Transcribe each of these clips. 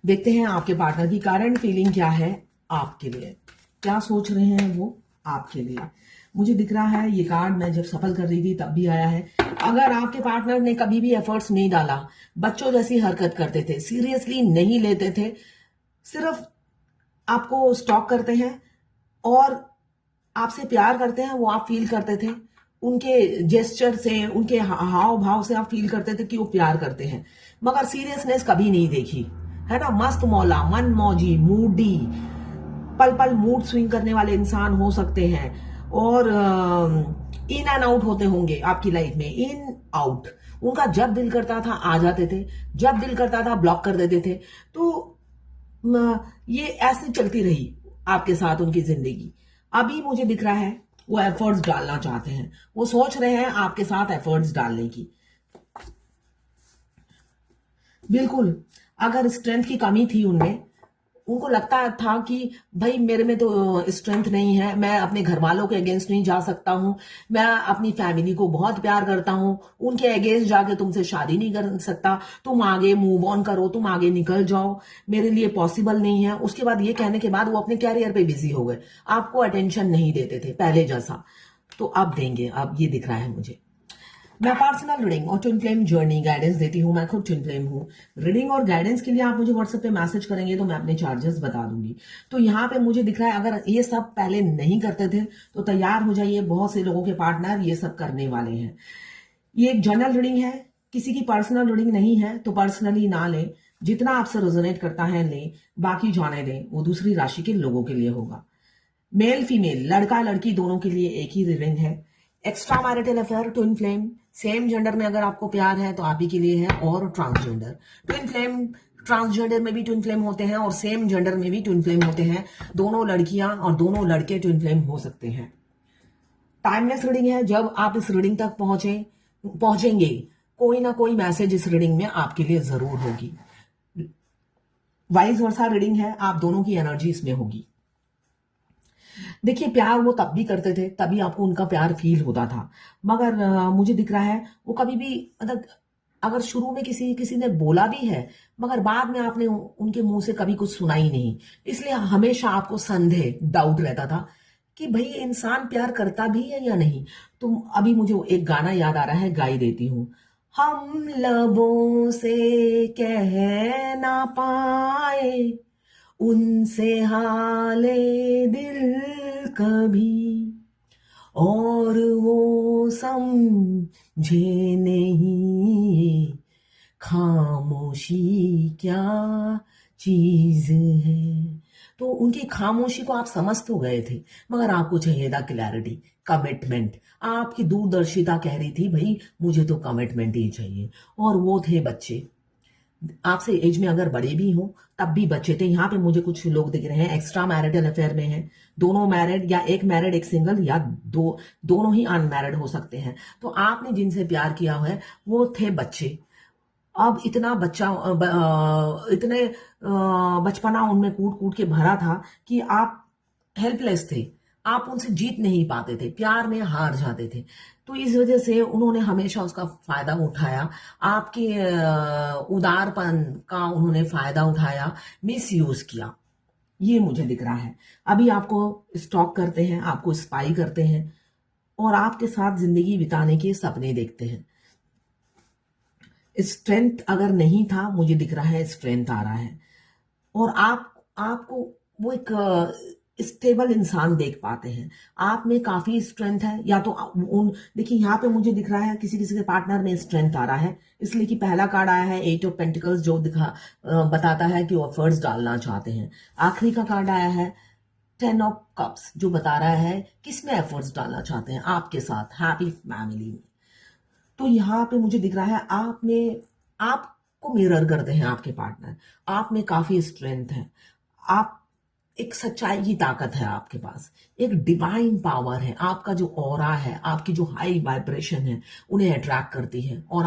देखते हैं आपके पार्टनर की करंट फीलिंग क्या है आपके लिए, क्या सोच रहे हैं वो आपके लिए। मुझे दिख रहा है ये कार्ड मैं जब सफल कर रही थी तब भी आया है। अगर आपके पार्टनर ने कभी भी एफर्ट्स नहीं डाला, बच्चों जैसी हरकत करते थे, सीरियसली नहीं लेते थे, सिर्फ आपको स्टॉक करते हैं और आपसे प्यार करते हैं, वो आप फील करते थे, उनके जेस्चर से, उनके हाव भाव से आप फील करते थे कि वो प्यार करते हैं, मगर सीरियसनेस कभी नहीं देखी, है ना। मस्त मौला, मन मौजी, मूडी, पल पल मूड स्विंग करने वाले इंसान हो सकते हैं और इन एंड आउट होते होंगे आपकी लाइफ में, इन आउट। उनका जब दिल करता था आ जाते थे, जब दिल करता था ब्लॉक कर देते थे। तो ये ऐसे चलती रही आपके साथ उनकी जिंदगी। अभी मुझे दिख रहा है वो एफर्ट्स डालना चाहते हैं, वो सोच रहे हैं आपके साथ एफर्ट्स डालने की। बिल्कुल, अगर स्ट्रेंथ की कमी थी उनमें, उनको लगता था कि भाई मेरे में तो स्ट्रेंथ नहीं है, मैं अपने घर वालों के अगेंस्ट नहीं जा सकता हूं, मैं अपनी फैमिली को बहुत प्यार करता हूं, उनके अगेंस्ट जाके तुमसे शादी नहीं कर सकता, तुम आगे मूव ऑन करो, तुम आगे निकल जाओ, मेरे लिए पॉसिबल नहीं है। उसके बाद ये कहने के बाद वो अपने कैरियर पे बिजी हो गए, आपको अटेंशन नहीं देते थे पहले जैसा। तो अब देंगे, अब ये दिख रहा है मुझे। मैं पर्सनल रीडिंग और ट्विन फ्लेम जर्नी गाइडेंस देती हूँ, मैं खुद ट्विन फ्लेम हूँ। रीडिंग और गाइडेंस के लिए आप मुझे व्हाट्सएप पे मैसेज करेंगे तो मैं अपने चार्जेस बता दूंगी। तो यहाँ पे मुझे दिख रहा है अगर ये सब पहले नहीं करते थे तो तैयार हो जाइए, बहुत से लोगों के पार्टनर ये सब करने वाले हैं। ये एक जनरल रीडिंग है, किसी की पर्सनल रीडिंग नहीं है, तो पर्सनली ना लें, जितना आपसे रेजोनेट करता है लें, बाकी जाने दें, वो दूसरी राशि के लोगों के लिए होगा। मेल फीमेल, लड़का लड़की दोनों के लिए एक ही रीडिंग है। Extra marital affair, twin flame, same gender में अगर आपको प्यार है तो आप ही के लिए है, और ट्रांसजेंडर ट्विन फ्लेम, ट्रांसजेंडर में भी ट्विन फ्लेम होते हैं और सेम जेंडर में भी ट्विन फ्लेम होते हैं। दोनों लड़कियां और दोनों लड़के ट्विन फ्लेम हो सकते हैं। टाइमलेस रीडिंग है, जब आप इस रीडिंग तक पहुंचेंगे कोई ना कोई मैसेज इस रीडिंग में आपके लिए जरूर होगी। वाइस वर्सा रीडिंग है, आप दोनों की एनर्जी इसमें होगी। देखिए प्यार वो तब भी करते थे, तभी आपको उनका प्यार फील होता था, मगर मुझे दिख रहा है वो कभी भी, मतलब अगर शुरू में किसी किसी ने बोला भी है मगर बाद में आपने उनके मुंह से कभी कुछ सुना ही नहीं, इसलिए हमेशा आपको संदेह, डाउट रहता था कि भाई इंसान प्यार करता भी है या नहीं। तो अभी मुझे एक गाना याद आ रहा है, गा ही देती हूँ। हम लबों से कह ना पाए उनसे हाले दिल कभी, और वो समझे नहीं खामोशी क्या चीज है। तो उनकी खामोशी को आप समझ तो गए थे, मगर आपको चाहिए था क्लैरिटी, कमिटमेंट। आपकी दूरदर्शिता कह रही थी भाई मुझे तो कमिटमेंट ही चाहिए, और वो थे बच्चे। आपसे एज में अगर बड़े भी हों तब भी बच्चे थे। यहाँ पे मुझे कुछ लोग दिख रहे हैं एक्स्ट्रा मैरिटल अफेयर में हैं, दोनों मैरिड या एक मैरिड एक सिंगल, या दोनों ही अनमैरिड हो सकते हैं। तो आपने जिनसे प्यार किया है वो थे बच्चे। अब इतना इतने बचपना उनमें कूट कूट के भरा था कि आप हेल्पलेस थे, आप उनसे जीत नहीं पाते थे, प्यार में हार जाते थे। तो इस वजह से उन्होंने हमेशा उसका फायदा उठाया, आपके उदारपन का उन्होंने फायदा उठाया, मिस यूज किया, ये मुझे दिख रहा है। अभी आपको स्टॉक करते हैं, आपको स्पाई करते हैं और आपके साथ जिंदगी बिताने के सपने देखते हैं। स्ट्रेंथ अगर नहीं था, मुझे दिख रहा है स्ट्रेंथ आ रहा है, और आपको वो एक स्टेबल इंसान देख पाते हैं। आप में काफी स्ट्रेंथ है, या तो उन, देखिए यहाँ पे मुझे दिख रहा है किसी किसी के पार्टनर में स्ट्रेंथ आ रहा है, इसलिए कि पहला कार्ड आया है 8 ऑफ पेंटिकल्स, जो बताता है कि वो एफर्ट्स डालना चाहते हैं। आखिरी का कार्ड आया है 10 ऑफ कप्स, जो बता रहा है किसमें एफर्ट्स डालना चाहते हैं, आपके साथ हैप्पी फैमिली में। तो यहाँ पे मुझे दिख रहा है आपको मिरर करते हैं आपके पार्टनर, आप में काफी स्ट्रेंथ है, आप एक सच्चाई की ताकत है आपके पास, एक डिवाइन पावर है, आपका जो ऑरा है, आपकी जो हाई वाइब्रेशन है उन्हें अट्रैक्ट करती है, और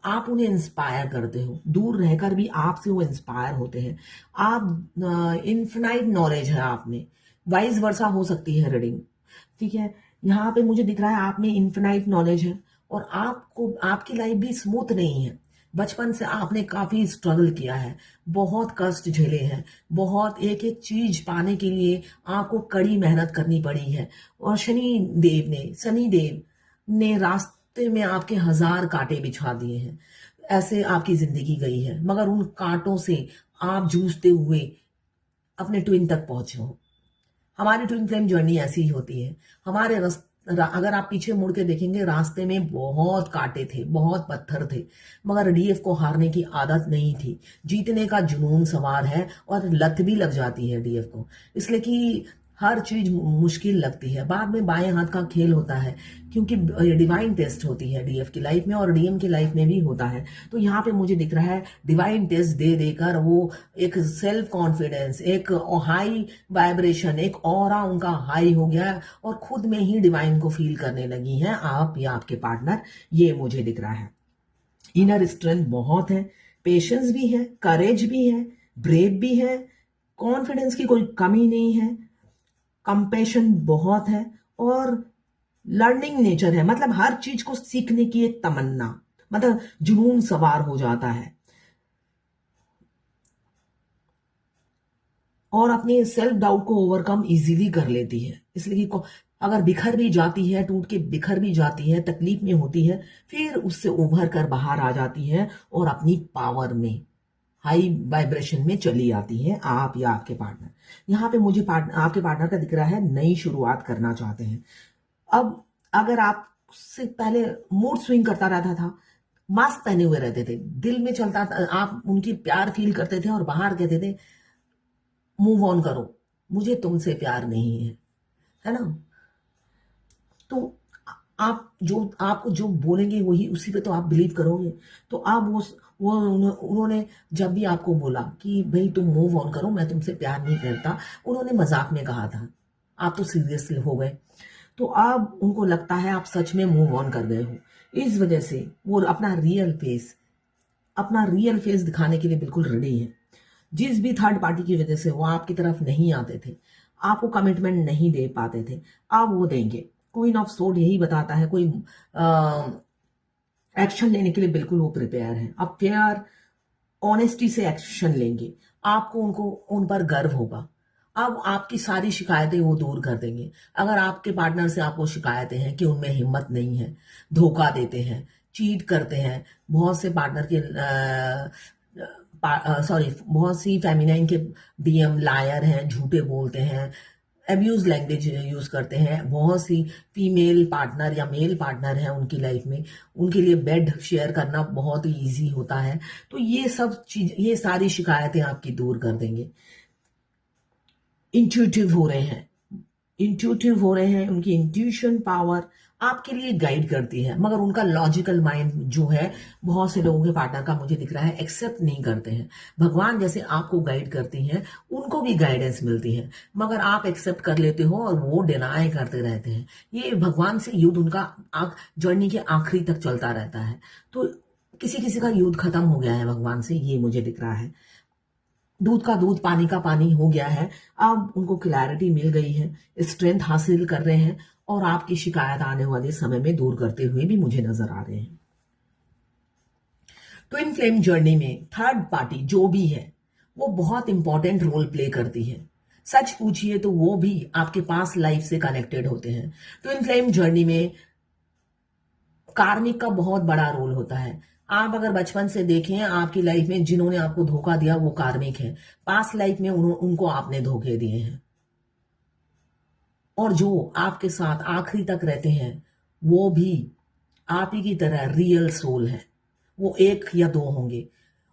आप उन्हें इंस्पायर करते हो, दूर रहकर भी आपसे वो इंस्पायर होते हैं। आप इन्फिनाइट नॉलेज है आप में, वाइस वर्सा हो सकती है रीडिंग, ठीक है। यहाँ पे मुझे दिख रहा है आप में इन्फिनाइट नॉलेज है, और आपकी लाइफ भी स्मूथ नहीं है, बचपन से आपने काफी स्ट्रगल किया है, बहुत कष्ट झेले हैं, बहुत एक एक चीज पाने के लिए आपको कड़ी मेहनत करनी पड़ी है। और शनि देव ने रास्ते में आपके हजार कांटे बिछा दिए हैं। ऐसे आपकी जिंदगी गई है, मगर उन कांटों से आप जूझते हुए अपने ट्विन तक पहुंचे हो। हमारी ट्विन फ्लेम जर्नी ऐसी ही होती है। अगर आप पीछे मुड़ के देखेंगे, रास्ते में बहुत कांटे थे, बहुत पत्थर थे, मगर डीएफ को हारने की आदत नहीं थी। जीतने का जुनून सवार है और लत भी लग जाती है डीएफ को, इसलिए कि हर चीज मुश्किल लगती है। बाद में बाएं हाथ का खेल होता है, क्योंकि डिवाइन टेस्ट होती है डीएफ की लाइफ में और डीएम की लाइफ में भी होता है। तो यहाँ पे मुझे दिख रहा है डिवाइन टेस्ट दे देकर वो एक सेल्फ कॉन्फिडेंस, एक हाई वाइब्रेशन, एक ऑरा उनका हाई हो गया है और खुद में ही डिवाइन को फील करने लगी हैं आप या आपके पार्टनर। ये मुझे दिख रहा है। इनर स्ट्रेंथ बहुत है, पेशेंस भी है, करेज भी है, ब्रेव भी है, कॉन्फिडेंस की कोई कमी नहीं है, कंपैशन बहुत है और लर्निंग नेचर है। मतलब हर चीज को सीखने की एक तमन्ना, मतलब जुनून सवार हो जाता है और अपने सेल्फ डाउट को ओवरकम इजीली कर लेती है। इसलिए कि अगर बिखर भी जाती है, टूट के बिखर भी जाती है, तकलीफ में होती है, फिर उससे उभर कर बाहर आ जाती है और अपनी पावर में, हाई वाइब्रेशन में चली आती है आप या आपके पार्टनर। यहाँ पे मुझे आपके पार्टनर का दिख रहा है नई शुरुआत करना चाहते हैं। अब अगर आपसे पहले मूड स्विंग करता रहता था, मास्क पहने हुए रहते थे, दिल में चलता था, आप उनकी प्यार फील करते थे और बाहर कहते थे मूव ऑन करो, मुझे तुमसे प्यार नहीं है ना। तो आपको जो बोलेंगे वही, उसी पे तो आप बिलीव करोगे। तो आप उन्होंने जब भी आपको बोला कि भाई तुम मूव ऑन करो, मैं तुमसे प्यार नहीं करता, उन्होंने मजाक में कहा था, आप तो सीरियस हो गए। तो अब उनको लगता है आप सच में मूव ऑन कर गए हो। इस वजह से वो अपना रियल फेस दिखाने के लिए बिल्कुल रेडी है। जिस भी थर्ड पार्टी की वजह से वो आपकी तरफ नहीं आते थे, आपको कमिटमेंट नहीं दे पाते थे, अब वो देंगे। क्वीन ऑफ सोर्ड यही बताता है, कोई एक्शन लेने के लिए बिल्कुल वो प्रिपेयर है। अब प्यार ऑनेस्टी से एक्शन लेंगे, आपको उन पर गर्व होगा। अब आपकी सारी शिकायतें वो दूर कर देंगे। अगर आपके पार्टनर से आपको शिकायतें हैं कि उनमें हिम्मत नहीं है, धोखा देते हैं, चीट करते हैं, बहुत से पार्टनर के बहुत सी फेमिनाइन के डीएम लायर हैं, झूठे बोलते हैं, एब्यूज लैंग्वेज यूज करते हैं, बहुत सी फीमेल पार्टनर या मेल पार्टनर हैं उनकी लाइफ में, उनके लिए बेड शेयर करना बहुत ही ईजी होता है। तो ये सारी शिकायतें आपकी दूर कर देंगे। इंट्यूटिव हो रहे हैं, उनकी इंट्यूशन पावर आपके लिए गाइड करती है, मगर उनका लॉजिकल माइंड जो है, बहुत से लोगों के पार्टनर का मुझे दिख रहा है एक्सेप्ट नहीं करते हैं। भगवान जैसे आपको गाइड करती हैं, उनको भी गाइडेंस मिलती है, मगर आप एक्सेप्ट कर लेते हो और वो डिनाई करते रहते हैं। ये भगवान से युद्ध उनका जर्नी के आखिरी तक चलता रहता है। तो किसी किसी का युद्ध खत्म हो गया है भगवान से, ये मुझे दिख रहा है। दूध का दूध, पानी का पानी हो गया है। अब उनको क्लैरिटी मिल गई है, स्ट्रेंथ हासिल कर रहे हैं और आपकी शिकायत आने वाले समय में दूर करते हुए भी मुझे नजर आ रहे हैं। ट्विन फ्लेम जर्नी में थर्ड पार्टी जो भी है, वो बहुत इंपॉर्टेंट रोल प्ले करती है। सच पूछिए तो वो भी आपके पास लाइफ से कनेक्टेड होते हैं। ट्विन फ्लेम जर्नी में कार्मिक का बहुत बड़ा रोल होता है। आप अगर बचपन से देखें, आपकी लाइफ में जिन्होंने आपको धोखा दिया वो कार्मिक है। पास्ट लाइफ में उनको आपने धोखे दिए हैं, और जो आपके साथ आखिरी तक रहते हैं वो भी आप ही की तरह रियल सोल है। वो एक या दो होंगे,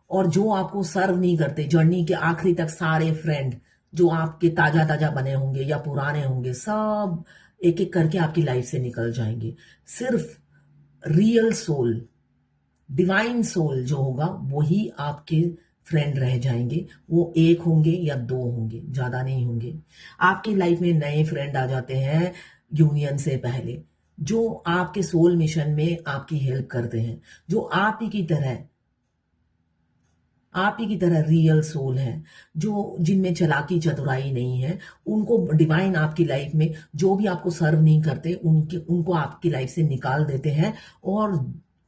और जो आपको सर्व नहीं करते जर्नी के आखिरी तक, सारे फ्रेंड जो आपके ताजा ताजा बने होंगे या पुराने होंगे, सब एक एक करके आपकी लाइफ से निकल जाएंगे। सिर्फ रियल सोल, डिवाइन सोल जो होगा वही आपके फ्रेंड रह जाएंगे। वो एक होंगे या दो होंगे, ज्यादा नहीं होंगे। आपकी लाइफ में नए फ्रेंड आ जाते हैं यूनियन से पहले, जो आपके सोल मिशन में आपकी हेल्प करते हैं, जो आप ही की तरह रियल सोल है, जो जिनमें चालाकी चतुराई नहीं है। उनको डिवाइन आपकी लाइफ में जो भी आपको सर्व नहीं करते उनको आपकी लाइफ से निकाल देते हैं और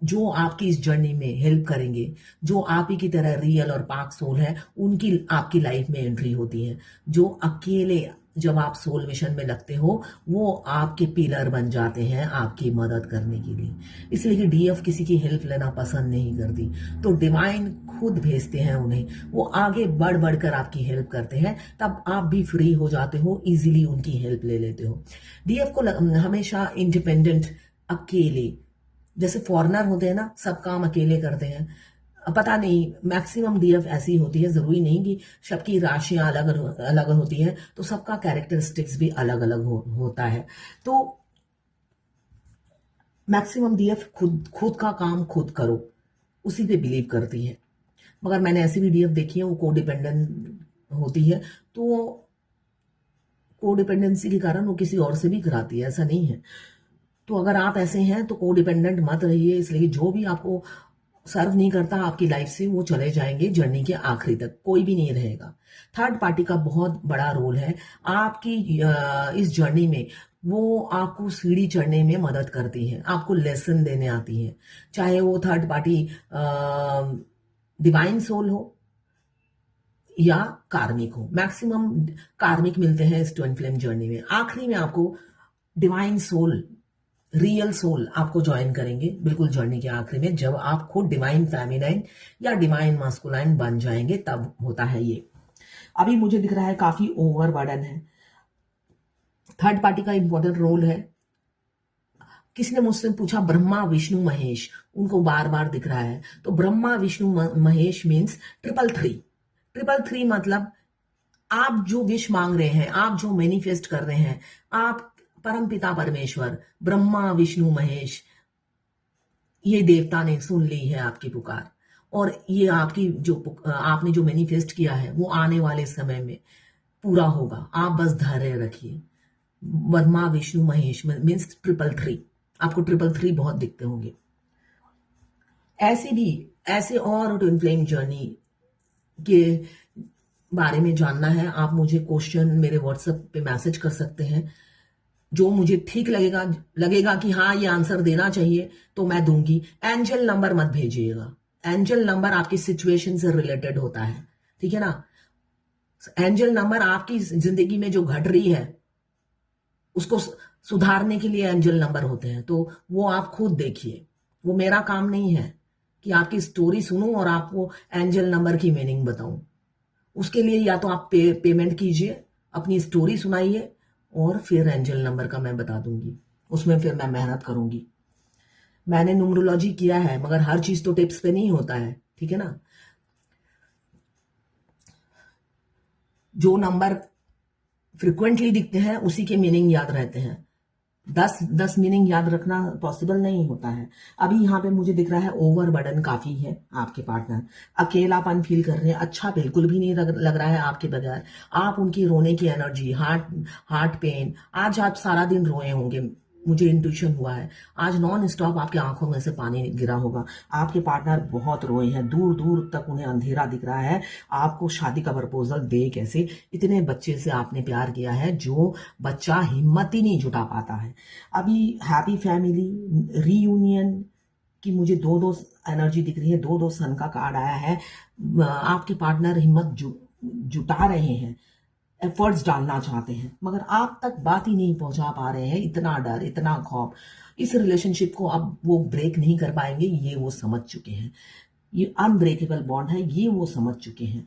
जो आपकी इस जर्नी में हेल्प करेंगे, जो आप ही की तरह रियल और पाक सोल है, उनकी आपकी लाइफ में एंट्री होती है। जो अकेले जब आप सोल मिशन में लगते हो, वो आपके पिलर बन जाते हैं आपकी मदद करने के लिए। इसलिए कि डीएफ किसी की हेल्प लेना पसंद नहीं करती, तो डिवाइन खुद भेजते हैं उन्हें। वो आगे बढ़ बढ़कर आपकी हेल्प करते हैं, तब आप भी फ्री हो जाते हो, इजीली उनकी हेल्प ले लेते हो। डीएफ को हमेशा इंडिपेंडेंट, अकेले, जैसे फॉरेनर होते हैं ना, सब काम अकेले करते हैं। पता नहीं, मैक्सिमम डीएफ ऐसी होती है, जरूरी नहीं कि सबकी राशियां अलग अलग होती हैं, तो सबका कैरेक्टरिस्टिक्स भी अलग अलग होता है। तो मैक्सिमम डीएफ खुद खुद का काम खुद करो, उसी पे बिलीव करती है। मगर मैंने ऐसी भी डीएफ देखी है, वो कोडिपेंडेंट होती है, तो कोडिपेंडेंसी के कारण वो किसी और से भी कराती है, ऐसा नहीं है। तो अगर आप ऐसे हैं तो कोडिपेंडेंट मत रहिए, इसलिए जो भी आपको सर्व नहीं करता आपकी लाइफ से, वो चले जाएंगे जर्नी के आखिरी तक, कोई भी नहीं रहेगा। थर्ड पार्टी का बहुत बड़ा रोल है आपकी इस जर्नी में। वो आपको सीढ़ी चढ़ने में मदद करती है, आपको लेसन देने आती है, चाहे वो थर्ड पार्टी डिवाइन सोल हो या कार्मिक हो। मैक्सिमम कार्मिक मिलते हैं इस ट्विन फ्लेम जर्नी में। आखिरी में आपको डिवाइन सोल, रियल सोल आपको ज्वाइन करेंगे, बिल्कुल जर्नी के आखिरी में, जब आप खुद डिवाइन फेमिनाइन या डिवाइन मास्कुलाइन बन जाएंगे, तब होता है ये। अभी मुझे दिख रहा है काफी ओवरबर्डन है। थर्ड पार्टी का इंपॉर्टेंट रोल है। किसी ने मुझसे पूछा ब्रह्मा विष्णु महेश, उनको बार बार दिख रहा है। तो ब्रह्मा विष्णु महेश मीन्स 333। 333 मतलब आप जो विश मांग रहे हैं, आप जो मैनिफेस्ट कर रहे हैं, आप परमपिता परमेश्वर ब्रह्मा विष्णु महेश, ये देवता ने सुन ली है आपकी पुकार, और ये आपकी जो आपने जो मैनिफेस्ट किया है, वो आने वाले समय में पूरा होगा। आप बस धैर्य रखिए। ब्रह्मा विष्णु महेश मीन्स 333। आपको 333 बहुत दिखते होंगे। ऐसे और ट्विन फ्लेम जर्नी के बारे में जानना है, आप मुझे क्वेश्चन मेरे व्हाट्सएप पे मैसेज कर सकते हैं। जो मुझे ठीक लगेगा कि हाँ ये आंसर देना चाहिए, तो मैं दूंगी। एंजल नंबर मत भेजिएगा। एंजल नंबर आपकी सिचुएशन से रिलेटेड होता है, ठीक है ना। एंजल नंबर आपकी जिंदगी में जो घट रही है उसको सुधारने के लिए एंजल नंबर होते हैं, तो वो आप खुद देखिए। वो मेरा काम नहीं है कि आपकी स्टोरी सुनूं और आपको एंजल नंबर की मीनिंग बताऊं। उसके लिए या तो आप पेमेंट कीजिए, अपनी स्टोरी सुनाइए, और फिर एंजल नंबर का मैं बता दूंगी। उसमें फिर मैं मेहनत करूंगी। मैंने न्यूमरोलॉजी किया है, मगर हर चीज तो टिप्स पे नहीं होता है, ठीक है ना। जो नंबर फ्रिक्वेंटली दिखते हैं उसी के मीनिंग याद रहते हैं। 10 मीनिंग याद रखना पॉसिबल नहीं होता है। अभी यहाँ पे मुझे दिख रहा है ओवरबर्डन काफी है आपके पार्टनर, अकेलापन फील कर रहे हैं। अच्छा बिल्कुल भी नहीं लग रहा है आपके बगैर। आप उनकी रोने की एनर्जी, हार्ट पेन, आज आप सारा दिन रोए होंगे, मुझे इंट्यूशन हुआ है। आज नॉन स्टॉप आपकी आंखों में से पानी गिरा होगा। आपके पार्टनर बहुत रोए हैं, दूर दूर तक उन्हें अंधेरा दिख रहा है। आपको शादी का प्रपोजल दे कैसे, इतने बच्चे से आपने प्यार किया है, जो बच्चा हिम्मत ही नहीं जुटा पाता है। अभी हैप्पी फैमिली रीयूनियन की मुझे दो एनर्जी दिख रही है, दो सन का कार्ड आया है। आपके पार्टनर हिम्मत जुटा रहे हैं, एफर्ट्स डालना चाहते हैं, मगर आप तक बात ही नहीं पहुंचा पा रहे हैं। इतना डर, इतना खौफ, इस रिलेशनशिप को अब वो ब्रेक नहीं कर पाएंगे, ये वो समझ चुके हैं। ये अनब्रेकेबल बॉन्ड है, ये वो समझ चुके हैं।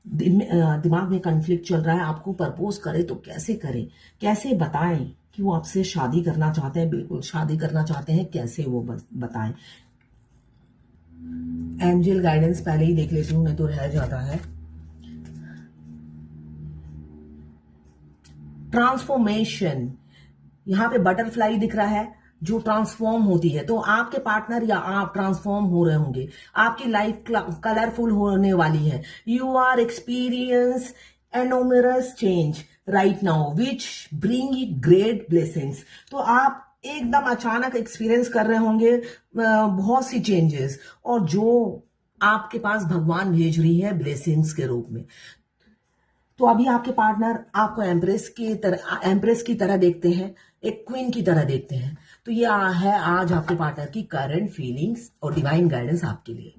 दिमाग में कन्फ्लिक्ट चल रहा है, आपको प्रपोज करे तो कैसे करें, कैसे बताएं कि वो आपसे शादी करना चाहते हैं, बिल्कुल शादी करना चाहते हैं, कैसे वो बताएं। एंजल गाइडेंस पहले ही देख लेती हूँ, नहीं तो रह जाता है। ट्रांसफॉर्मेशन, यहाँ पे बटरफ्लाई दिख रहा है जो ट्रांसफॉर्म होती है, तो आपके पार्टनर या आप ट्रांसफॉर्म हो रहे होंगे। आपकी लाइफ कलरफुल होने वाली है। You are experience enormous change right now which bring it great blessings. तो आप एकदम अचानक एक्सपीरियंस कर रहे होंगे बहुत सी चेंजेस, और जो आपके पास भगवान भेज रही है ब्लेसिंग्स के रूप में। तो तो अभी आपके पार्टनर आपको एम्प्रेस की तरह देखते हैं, एक क्वीन की तरह देखते हैं। तो ये है आज आपके पार्टनर की करंट फीलिंग्स और डिवाइन गाइडेंस आपके लिए।